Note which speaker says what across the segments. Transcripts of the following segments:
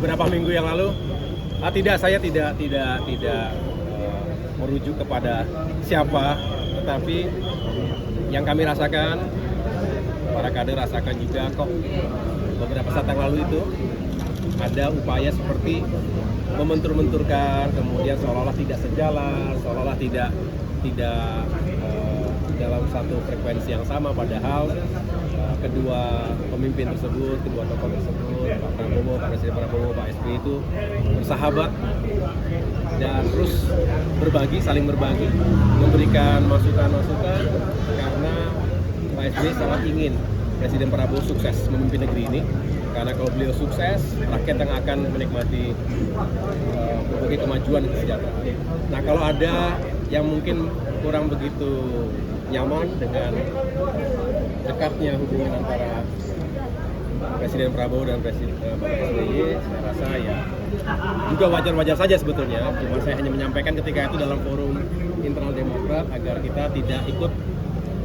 Speaker 1: Beberapa minggu yang lalu, saya tidak merujuk kepada siapa, tetapi yang kami rasakan, para kader rasakan juga kok beberapa saat yang lalu itu ada upaya seperti membentur-benturkan, kemudian seolah-olah tidak sejalan, seolah-olah tidak dalam satu frekuensi yang sama, padahal kedua pemimpin tersebut, kedua tokoh tersebut, Pak Prabowo, Pak Presiden Prabowo, Pak SBY itu bersahabat dan terus saling berbagi, memberikan masukan-masukan karena Pak SBY sangat ingin Presiden Prabowo sukses memimpin negeri ini. Karena kalau beliau sukses, rakyat yang akan menikmati berbagai kemajuan dan kesejahteraan. Nah, kalau ada yang mungkin kurang begitu nyaman dengan dekatnya hubungan antara Presiden Prabowo dan Presiden SBY, saya rasa ya juga wajar-wajar saja sebetulnya. Cuma saya hanya menyampaikan ketika itu dalam forum internal Demokrat agar kita tidak ikut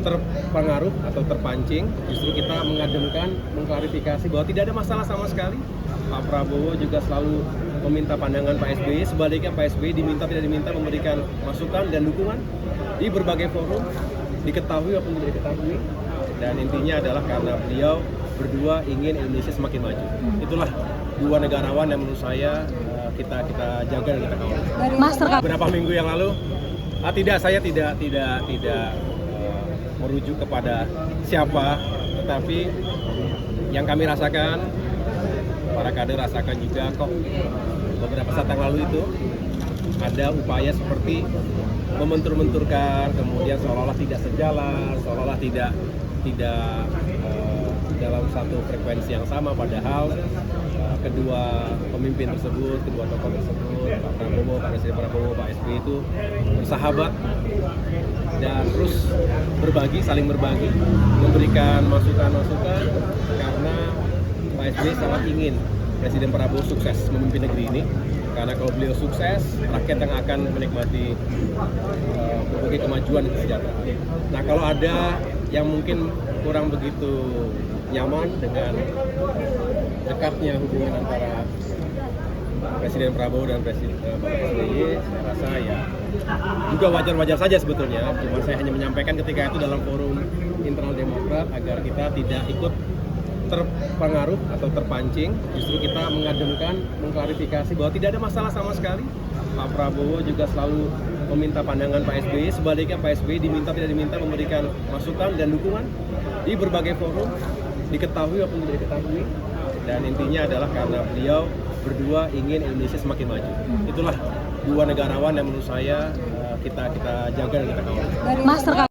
Speaker 1: terpengaruh atau terpancing, justru kita mengademkan, mengklarifikasi bahwa tidak ada masalah sama sekali. Pak Prabowo juga selalu meminta pandangan Pak SBY, sebaliknya Pak SBY diminta tidak diminta memberikan masukan dan dukungan di berbagai forum, diketahui maupun tidak diketahui, dan intinya adalah karena beliau berdua ingin Indonesia semakin maju. Itulah dua negarawan yang menurut saya kita jaga dan kita kawal. Beberapa minggu yang lalu, saya tidak merujuk kepada siapa, tetapi yang kami rasakan, para kader rasakan juga kok beberapa saat yang lalu itu ada upaya seperti membentur-benturkan, kemudian seolah-olah tidak sejalan, seolah-olah tidak dalam satu frekuensi yang sama, padahal kedua pemimpin tersebut, kedua tokoh tersebut, Pak Prabowo, Pak Presiden Prabowo, Pak SBY itu bersahabat dan terus saling berbagi, memberikan masukan-masukan karena Pak SBY sangat ingin Presiden Prabowo sukses memimpin negeri ini. Karena kalau beliau sukses, rakyat yang akan menikmati berbagai kemajuan dan kesejahteraan. Nah, kalau ada yang mungkin kurang begitu nyaman dengan dekatnya hubungan antara Presiden Prabowo dan Presiden SBY, saya rasa ya juga wajar-wajar saja sebetulnya. Cuma saya hanya menyampaikan ketika itu dalam forum internal Demokrat agar kita tidak ikut terpengaruh atau terpancing, justru kita mengademkan, mengklarifikasi bahwa tidak ada masalah sama sekali. Pak Prabowo juga selalu meminta pandangan Pak SBY, sebaliknya Pak SBY diminta tidak diminta memberikan masukan dan dukungan di berbagai forum, diketahui maupun tidak diketahui, dan intinya adalah karena beliau berdua ingin Indonesia semakin maju. Itulah dua negarawan yang menurut saya kita jaga dan kita kawal.